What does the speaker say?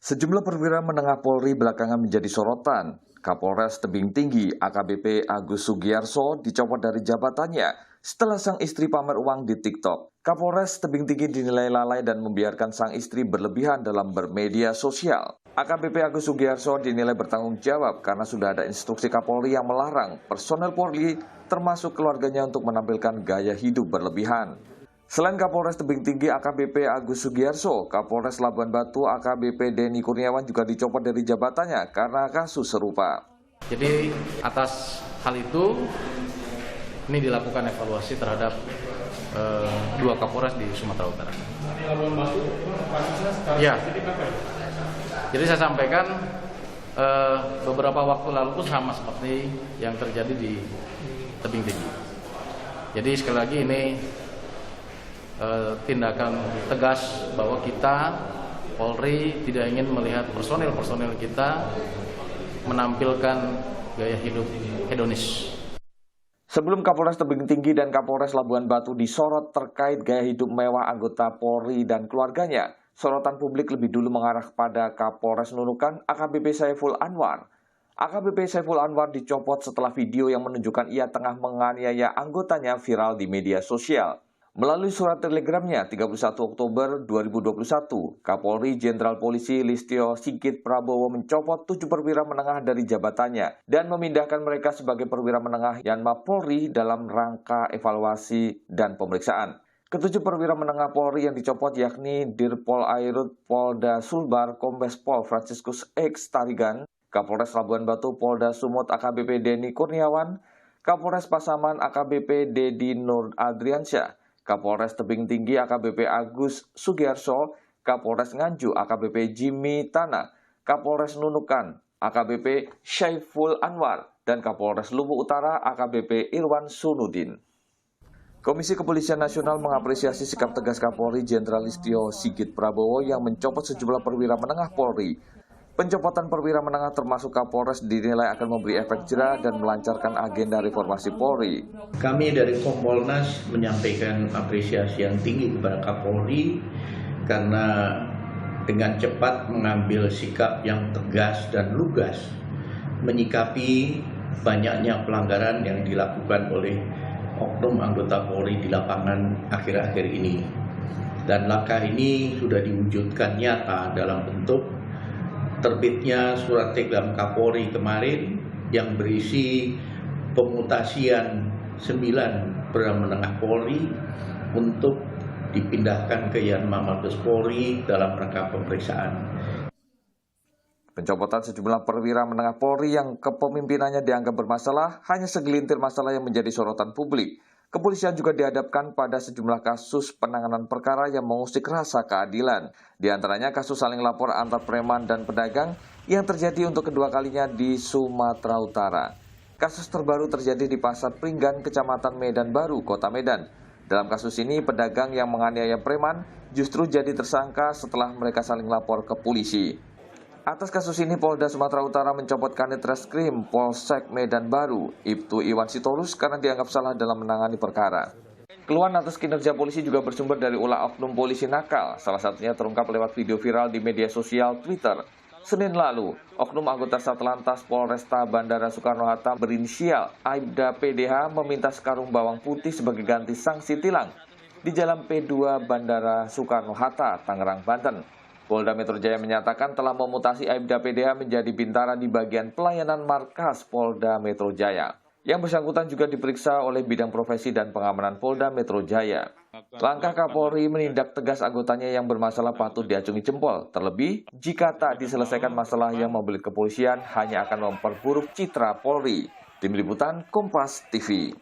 Sejumlah perwira menengah Polri belakangan menjadi sorotan. Kapolres Tebing Tinggi AKBP Agus Sugiarso dicopot dari jabatannya setelah sang istri pamer uang di TikTok. Kapolres Tebing Tinggi dinilai lalai dan membiarkan sang istri berlebihan dalam bermedia sosial. AKBP Agus Sugiarso dinilai bertanggung jawab karena sudah ada instruksi Kapolri yang melarang personel Polri termasuk keluarganya untuk menampilkan gaya hidup berlebihan. Selain Kapolres Tebing Tinggi AKBP Agus Sugiarso, Kapolres Labuan Batu AKBP Denny Kurniawan juga dicopot dari jabatannya karena kasus serupa. Jadi atas hal itu, ini dilakukan evaluasi terhadap dua Kapolres di Sumatera Utara. Di Labuan Batu, kasusnya sekarang ya. jadi apa ya? Jadi saya sampaikan beberapa waktu lalu pun sama seperti yang terjadi di Tebing Tinggi. Jadi sekali lagi ini tindakan tegas bahwa kita Polri tidak ingin melihat personil kita menampilkan gaya hidup hedonis. Sebelum Kapolres Tebing Tinggi dan Kapolres Labuan Batu disorot terkait gaya hidup mewah anggota Polri dan keluarganya, sorotan publik lebih dulu mengarah kepada Kapolres Nunukan AKBP Saiful Anwar. AKBP Saiful Anwar dicopot setelah video yang menunjukkan ia tengah menganiaya anggotanya viral di media sosial. Melalui surat telegramnya 31 Oktober 2021, Kapolri Jenderal Polisi Listio Sigit Prabowo mencopot 7 perwira menengah dari jabatannya dan memindahkan mereka sebagai perwira menengah Yanma Polri dalam rangka evaluasi dan pemeriksaan. Ketujuh perwira menengah Polri yang dicopot yakni Dirpol Airut Polda Sulbar Kombes Pol Franciscus X Tarigan, Kapolres Labuan Batu Polda Sumut AKBP Denny Kurniawan, Kapolres Pasaman AKBP Dedi Nur Adriansyah, Kapolres Tebing Tinggi AKBP Agus Sugiarso, Kapolres Nganjuk AKBP Jimmy Tana, Kapolres Nunukan AKBP Saiful Anwar, dan Kapolres Luwu Utara AKBP Irwan Sunudin. Komisi Kepolisian Nasional mengapresiasi sikap tegas Kapolri Jenderal Listio Sigit Prabowo yang mencopot sejumlah perwira menengah Polri. Pencopotan perwira menengah termasuk Kapolres dinilai akan memberi efek jera dan melancarkan agenda reformasi Polri. Kami dari Kompolnas menyampaikan apresiasi yang tinggi kepada Kapolri karena dengan cepat mengambil sikap yang tegas dan lugas menyikapi banyaknya pelanggaran yang dilakukan oleh oknum anggota Polri di lapangan akhir-akhir ini. Dan langkah ini sudah diwujudkan nyata dalam bentuk terbitnya surat telegram Kapolri kemarin yang berisi pemutasian 9 perwira menengah Polri untuk dipindahkan ke Yanma Mabes Polri dalam rangka pemeriksaan. Pencopotan sejumlah perwira menengah Polri yang kepemimpinannya dianggap bermasalah hanya segelintir masalah yang menjadi sorotan publik. Kepolisian juga dihadapkan pada sejumlah kasus penanganan perkara yang mengusik rasa keadilan. Di antaranya kasus saling lapor antar preman dan pedagang yang terjadi untuk kedua kalinya di Sumatera Utara. Kasus terbaru terjadi di Pasar Pringgan, Kecamatan Medan Baru, Kota Medan. Dalam kasus ini, pedagang yang menganiaya preman justru jadi tersangka setelah mereka saling lapor ke polisi. Atas kasus ini, Polda Sumatera Utara mencopot Kanit Reskrim Polsek Medan Baru, Ibtu Iwan Sitorus karena dianggap salah dalam menangani perkara. Keluhan atas kinerja polisi juga bersumber dari ulah oknum polisi nakal, salah satunya terungkap lewat video viral di media sosial Twitter. Senin lalu, oknum anggota Satlantas Polresta Bandara Soekarno-Hatta berinisial Aibda PDH meminta sekarung bawang putih sebagai ganti sanksi tilang di Jalan P2 Bandara Soekarno-Hatta, Tangerang, Banten. Polda Metro Jaya menyatakan telah memutasi Aibda PDH menjadi bintara di bagian pelayanan markas Polda Metro Jaya. Yang bersangkutan juga diperiksa oleh bidang profesi dan pengamanan Polda Metro Jaya. Langkah Kapolri menindak tegas anggotanya yang bermasalah patut diacungi jempol. Terlebih, jika tak diselesaikan masalah yang membelit kepolisian hanya akan memperburuk citra Polri. Tim Liputan Kompas TV.